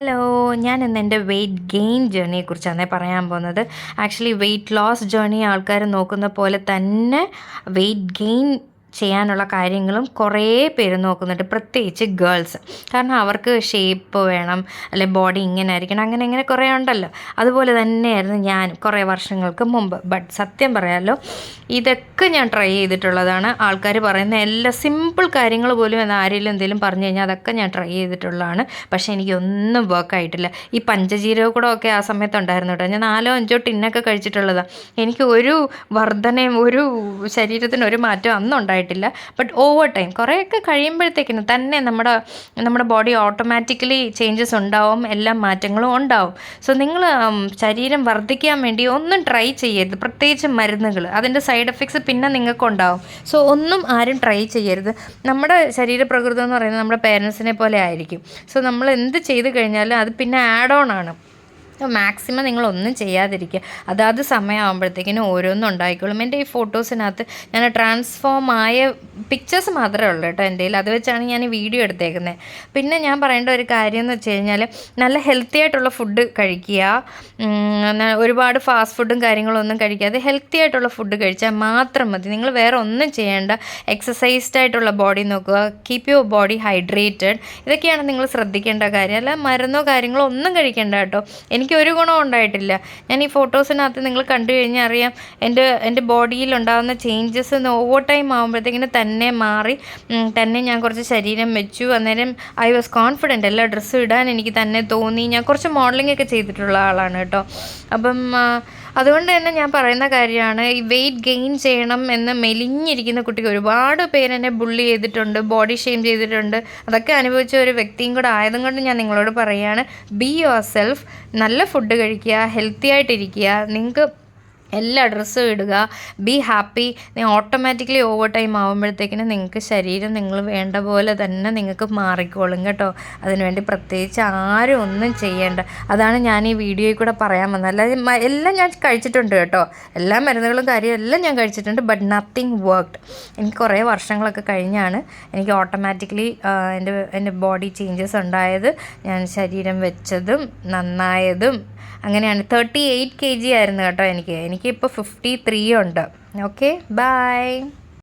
Hello, ഞാൻ ഇന്ന് എൻ്റെ വെയിറ്റ് ഗെയിൻ ജേർണിയെക്കുറിച്ചാണ് പറയാൻ പോകുന്നത്. ആക്ച്വലി വെയിറ്റ് ലോസ് ജേർണി ആൾക്കാർ നോക്കുന്ന പോലെ തന്നെ വെയിറ്റ് ഗെയിൻ ചെയ്യാനുള്ള കാര്യങ്ങളും കുറേ പേര് നോക്കുന്നുണ്ട്, പ്രത്യേകിച്ച് ഗേൾസ്. കാരണം അവർക്ക് ഷേപ്പ് വേണം, അല്ലെ ബോഡി ഇങ്ങനെ ആയിരിക്കണം, അങ്ങനെ ഇങ്ങനെ കുറേ ഉണ്ടല്ലോ. അതുപോലെ തന്നെയായിരുന്നു ഞാൻ കുറേ വർഷങ്ങൾക്ക് മുമ്പ്. ബട്ട് സത്യം പറയാമല്ലോ, ഇതൊക്കെ ഞാൻ ട്രൈ ചെയ്തിട്ടുള്ളതാണ്. ആൾക്കാർ പറയുന്ന എല്ലാ സിമ്പിൾ കാര്യങ്ങൾ പോലും ആരെങ്കിലും എന്തെങ്കിലും പറഞ്ഞു കഴിഞ്ഞാൽ അതൊക്കെ ഞാൻ ട്രൈ ചെയ്തിട്ടുള്ളതാണ്. പക്ഷേ എനിക്കൊന്നും വർക്കായിട്ടില്ല. ഈ പഞ്ചജീരകക്കൂടമൊക്കെ ആ സമയത്തുണ്ടായിരുന്നു കേട്ടോ. ഞാൻ 4-5 ടിന്നൊക്കെ കഴിച്ചിട്ടുള്ളതാണ്. എനിക്ക് ഒരു വർധനയും ഒരു ശരീരത്തിന് ഒരു മാറ്റവും അന്നും ഉണ്ടായിട്ടില്ല. ബട്ട് ഓവർ ടൈം കുറേയൊക്കെ കഴിയുമ്പോഴത്തേക്കിനും തന്നെ നമ്മുടെ ബോഡി ഓട്ടോമാറ്റിക്കലി ചേഞ്ചസ് ഉണ്ടാവും, എല്ലാ മാറ്റങ്ങളും ഉണ്ടാവും. സോ നിങ്ങൾ ശരീരം വർദ്ധിക്കാൻ വേണ്ടി ഒന്നും ട്രൈ ചെയ്യരുത്, പ്രത്യേകിച്ച് മരുന്നുകൾ. അതിൻ്റെ സൈഡ് എഫക്ട്സ് പിന്നെ നിങ്ങൾക്കുണ്ടാവും. സോ ഒന്നും ആരും ട്രൈ ചെയ്യരുത്. നമ്മുടെ ശരീരപ്രകൃതം എന്ന് പറയുന്നത് നമ്മുടെ പേരൻസിനെ പോലെ ആയിരിക്കും. സോ നമ്മൾ എന്ത് ചെയ്ത് കഴിഞ്ഞാലും അത് പിന്നെ ആഡ് ഓൺ ആണ്. മാക്സിമം നിങ്ങളൊന്നും ചെയ്യാതിരിക്കുക. അതാത് സമയമാകുമ്പോഴത്തേക്കിനും ഓരോന്നും ഉണ്ടായിക്കോളും. എൻ്റെ ഈ ഫോട്ടോസിനകത്ത് ഞാൻ ട്രാൻസ്ഫോം ആയ പിക്ചേഴ്സ് മാത്രമേ ഉള്ളൂ കേട്ടോ എൻ്റെ കയ്യിൽ. അത് വെച്ചാണ് ഞാൻ ഈ വീഡിയോ എടുത്തേക്കുന്നത്. പിന്നെ ഞാൻ പറയേണ്ട ഒരു കാര്യം എന്ന് വെച്ച് കഴിഞ്ഞാൽ, നല്ല ഹെൽത്തി ആയിട്ടുള്ള ഫുഡ് കഴിക്കുക. ഒരുപാട് ഫാസ്റ്റ് ഫുഡും കാര്യങ്ങളൊന്നും കഴിക്കാതെ ഹെൽത്തി ആയിട്ടുള്ള ഫുഡ് കഴിച്ചാൽ മാത്രം മതി. നിങ്ങൾ വേറെ ഒന്നും ചെയ്യേണ്ട. എക്സസൈസ്ഡ് ആയിട്ടുള്ള ബോഡി നോക്കുക, കീപ്പ് യുവർ ബോഡി ഹൈഡ്രേറ്റഡ്. ഇതൊക്കെയാണ് നിങ്ങൾ ശ്രദ്ധിക്കേണ്ട കാര്യം. അല്ല മരുന്നോ കാര്യങ്ങളോ ഒന്നും കഴിക്കേണ്ട കേട്ടോ. എനിക്കൊരു ഗുണവും ഉണ്ടായിട്ടില്ല. ഞാൻ ഈ ഫോട്ടോസിനകത്ത് നിങ്ങൾ കണ്ടു കഴിഞ്ഞാൽ അറിയാം, എൻ്റെ ബോഡിയിൽ ഉണ്ടാകുന്ന ചേഞ്ചസ് ഓവർ ടൈം ആകുമ്പോഴത്തേക്കിന് തന്നെ മാറി. തന്നെ ഞാൻ കുറച്ച് ശരീരം വെച്ചു. അന്നേരം ഐ വാസ് കോൺഫിഡൻറ്റ്. എല്ലാ ഡ്രസ്സും ഇടാൻ എനിക്ക് തന്നെ തോന്നി. ഞാൻ കുറച്ച് മോഡലിംഗ് ഒക്കെ ചെയ്തിട്ടുള്ള ആളാണ് കേട്ടോ. അപ്പം അതുകൊണ്ട് തന്നെ ഞാൻ പറയുന്ന കാര്യമാണ്, ഈ വെയിറ്റ് ഗെയിൻ ചെയ്യണം എന്ന് മെലിഞ്ഞിരിക്കുന്ന കുട്ടിക്ക് ഒരുപാട് പേരെന്നെ ബുള്ളി ചെയ്തിട്ടുണ്ട്, ബോഡി ഷെയിം ചെയ്തിട്ടുണ്ട്. അതൊക്കെ അനുഭവിച്ച ഒരു വ്യക്തിയും കൂടെ ആയതും കൊണ്ട് ഞാൻ നിങ്ങളോട് പറയുകയാണ്, ബി യുവർ സെൽഫ്. നല്ല ഫുഡ് കഴിക്കുക, ഹെൽത്തി ആയിട്ടിരിക്കുക, നിങ്ങൾക്ക് എല്ലാ ഡ്രസ്സും ഇടുക, be happy. Automatically over time ആകുമ്പോഴത്തേക്കിനും നിങ്ങൾക്ക് ശരീരം നിങ്ങൾ വേണ്ട പോലെ തന്നെ നിങ്ങൾക്ക് മാറിക്കോളും കേട്ടോ. അതിനുവേണ്ടി പ്രത്യേകിച്ച് ആരും ഒന്നും ചെയ്യേണ്ട. അതാണ് ഞാൻ ഈ വീഡിയോയിൽ കൂടെ പറയാൻ വന്നത്. അല്ലാതെ എല്ലാം ഞാൻ കഴിച്ചിട്ടുണ്ട് കേട്ടോ, എല്ലാ മരുന്നുകളും കാര്യവും എല്ലാം ഞാൻ കഴിച്ചിട്ടുണ്ട്. But nothing worked. എനിക്ക് കുറേ വർഷങ്ങളൊക്കെ കഴിഞ്ഞാണ് എനിക്ക് ഓട്ടോമാറ്റിക്കലി എൻ്റെ ബോഡി ചേഞ്ചസ് ഉണ്ടായത്, ഞാൻ ശരീരം വെച്ചതും നന്നായതും. അങ്ങനെയാണ്. 38 kg ആയിരുന്നു കേട്ടോ എനിക്കിപ്പോൾ 53 ഉണ്ട്. Okay, by.